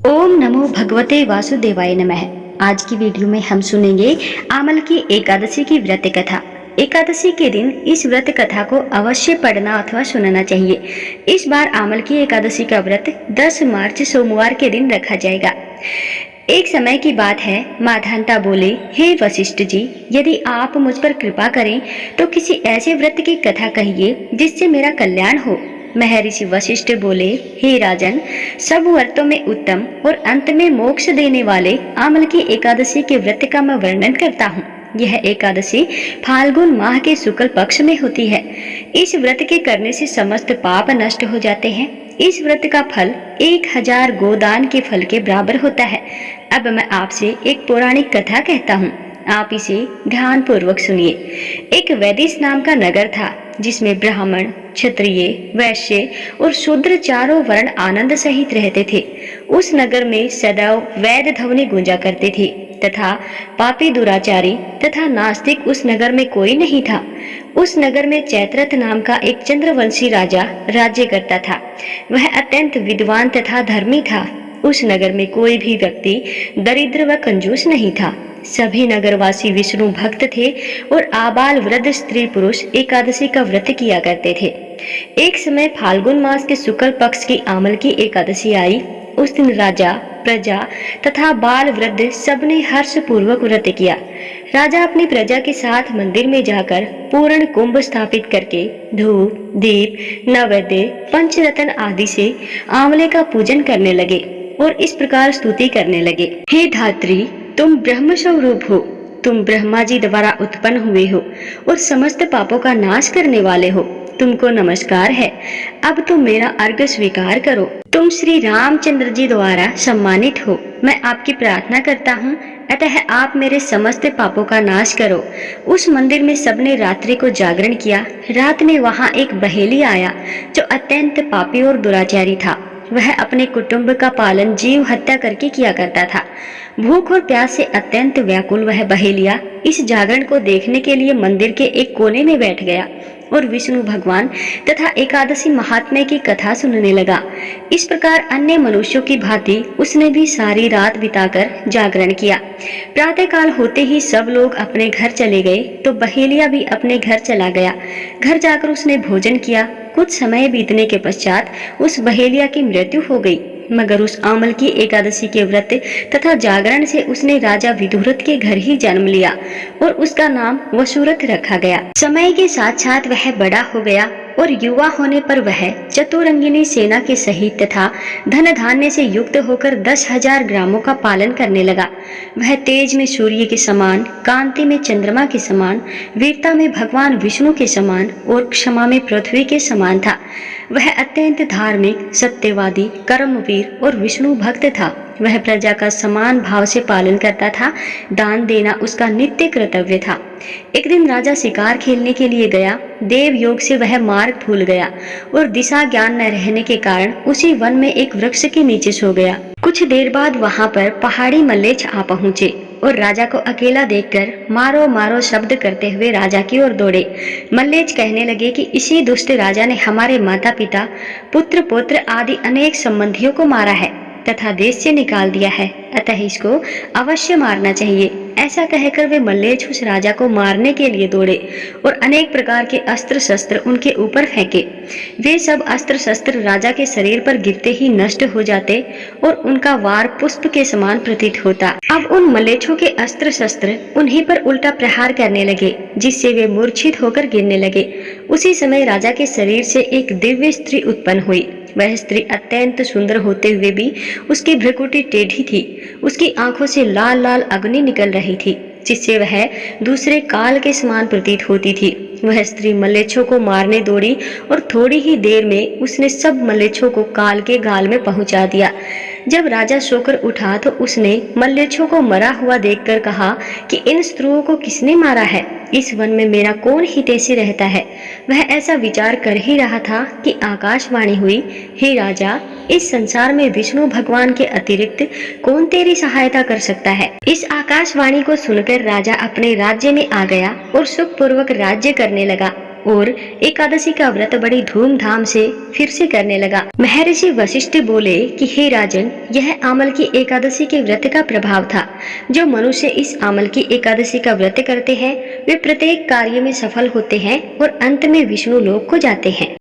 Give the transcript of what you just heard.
ओम नमो भगवते वासुदेवाय नमः। आज की वीडियो में हम सुनेंगे आमल की एकादशी की व्रत कथा। एकादशी के दिन इस व्रत कथा को अवश्य पढ़ना अथवा सुनना चाहिए। इस बार आमल की एकादशी का व्रत 10 मार्च सोमवार के दिन रखा जाएगा। एक समय की बात है, माधानता बोले, हे वशिष्ठ जी, यदि आप मुझ पर कृपा करें तो किसी ऐसे व्रत की कथा कहिए जिससे मेरा कल्याण हो। महर्षि वशिष्ठ बोले, हे राजन, सब व्रतों में उत्तम और अंत में मोक्ष देने वाले आमल की एकादशी के व्रत का मैं वर्णन करता हूँ। यह एकादशी फाल्गुन माह के शुक्ल पक्ष में होती है। इस व्रत के करने से समस्त पाप नष्ट हो जाते हैं। इस व्रत का फल 1000 गोदान के फल के बराबर होता है। अब मैं आपसे एक पौराणिक कथा कहता हूँ, आप इसे ध्यान पूर्वक सुनिए। एक वैदिश नाम का नगर था जिसमें ब्राह्मण, क्षत्रिय, वैश्य और शूद्र चारों वर्ण आनंद सहित रहते थे। उस नगर में सदैव वैद ध्वनि गूंजा करते थे तथा पापी दुराचारी तथा नास्तिक उस नगर में कोई नहीं था। उस नगर में चैत्रथ नाम का एक चंद्रवंशी राजा राज्य करता था। वह अत्यंत विद्वान तथा धर्मी था। उस नगर में कोई भी व्यक्ति दरिद्र व कंजूस नहीं था। सभी नगरवासी विष्णु भक्त थे और आबाल वृद्ध स्त्री पुरुष एकादशी का व्रत किया करते थे। एक समय फाल्गुन मास के शुक्ल पक्ष की आमल की एकादशी आई। उस दिन राजा, प्रजा तथा बाल वृद्ध सबने हर्ष पूर्वक व्रत किया। राजा अपनी प्रजा के साथ मंदिर में जाकर पूर्ण कुंभ स्थापित करके धूप, दीप, नैवेद्य, पंचरत्न आदि से आंवले का पूजन करने लगे और इस प्रकार स्तुति करने लगे, हे धात्री, तुम ब्रह्म स्वरूप हो, तुम ब्रह्मा जी द्वारा उत्पन्न हुए हो और समस्त पापों का नाश करने वाले हो। तुमको नमस्कार है। अब तुम मेरा अर्घ्य स्वीकार करो। तुम श्री रामचंद्र जी द्वारा सम्मानित हो। मैं आपकी प्रार्थना करता हूँ, अतः आप मेरे समस्त पापों का नाश करो। उस मंदिर में सबने रात्रि को जागरण किया। रात में वहाँ एक बहेली आया जो अत्यंत पापी और दुराचारी था। वह अपने कुटुंब का पालन जीव हत्या करके किया करता था। भूख और प्यास से अत्यंत व्याकुल वह बहेलिया इस जागरण को देखने के लिए मंदिर के एक कोने में बैठ गया और विष्णु भगवान तथा एकादशी महात्म्य की कथा सुनने लगा। इस प्रकार अन्य मनुष्यों की भांति उसने भी सारी रात बिताकर जागरण किया। प्रातः काल होते ही सब लोग अपने घर चले गए तो बहेलिया भी अपने घर चला गया। घर जाकर उसने भोजन किया। कुछ समय बीतने के पश्चात उस बहेलिया की मृत्यु हो गई। मगर उस आमल की एकादशी के व्रत तथा जागरण से उसने राजा विदुरथ के घर ही जन्म लिया और उसका नाम वसुरथ रखा गया। समय के साथ साथ वह बड़ा हो गया और युवा होने पर वह चतुरंगिनी सेना के सहित तथा धन धान्य से युक्त होकर 10,000 ग्रामों का पालन करने लगा। वह तेज में सूर्य के समान, कांति में चंद्रमा के समान, वीरता में भगवान विष्णु के समान और क्षमा में पृथ्वी के समान था। वह अत्यंत धार्मिक, सत्यवादी, कर्मवीर और विष्णु भक्त था। वह प्रजा का समान भाव से पालन करता था। दान देना उसका नित्य कर्तव्य था। एक दिन राजा शिकार खेलने के लिए गया। देव योग से वह मार्ग भूल गया और दिशा ज्ञान न रहने के कारण उसी वन में एक वृक्ष के नीचे सो गया। कुछ देर बाद वहां पर पहाड़ी मल्लेच्छ आ पहुंचे और राजा को अकेला देखकर मारो मारो शब्द करते हुए राजा की ओर दौड़े। मल्लेच्छ कहने लगे कि इसी दुष्ट राजा ने हमारे माता पिता, पुत्र पौत्र आदि अनेक संबंधियों को मारा है तथा देश से निकाल दिया है, अतः इसको अवश्य मारना चाहिए। ऐसा कहकर वे मल्लेच्छ उस राजा को मारने के लिए दौड़े और अनेक प्रकार के अस्त्र शस्त्र उनके ऊपर फेंके। वे सब अस्त्र शस्त्र राजा के शरीर पर गिरते ही नष्ट हो जाते और उनका वार पुष्प के समान प्रतीत होता। अब उन मल्लेच्छों के अस्त्र शस्त्र उन्हीं पर उल्टा प्रहार करने लगे, जिससे वे मूर्छित होकर गिरने लगे। उसी समय राजा के शरीर से एक दिव्य स्त्री उत्पन्न हुई। वह स्त्री अत्यंत सुंदर होते हुए भी उसकी भ्रुकुटी टेढ़ी थी। उसकी आंखों से लाल लाल अग्नि निकल रही थी, जिससे वह दूसरे काल के समान प्रतीत होती थी। वह स्त्री मल्लेच्छों को मारने दौड़ी और थोड़ी ही देर में उसने सब मल्लेच्छों को काल के गाल में पहुंचा दिया। जब राजा सोकर उठा तो उसने मल्लेच्छों को मरा हुआ देखकर कहा कि इन स्त्रियों को किसने मारा है? इस वन में मेरा कौन हितैषी रहता है? वह ऐसा विचार कर ही रहा था कि आकाशवाणी हुई, हे राजा, इस संसार में विष्णु भगवान के अतिरिक्त कौन तेरी सहायता कर सकता है? इस आकाशवाणी को सुनकर राजा अपने राज्य में आ गया और सुखपूर्वक राज्य करने लगा। और एकादशी का व्रत बड़ी धूमधाम से फिर से करने लगा। महर्षि वशिष्ठ बोले कि हे राजन, यह आमल की एकादशी के व्रत का प्रभाव था। जो मनुष्य इस आमल की एकादशी का व्रत करते हैं वे प्रत्येक कार्य में सफल होते हैं और अंत में विष्णु लोक को जाते हैं।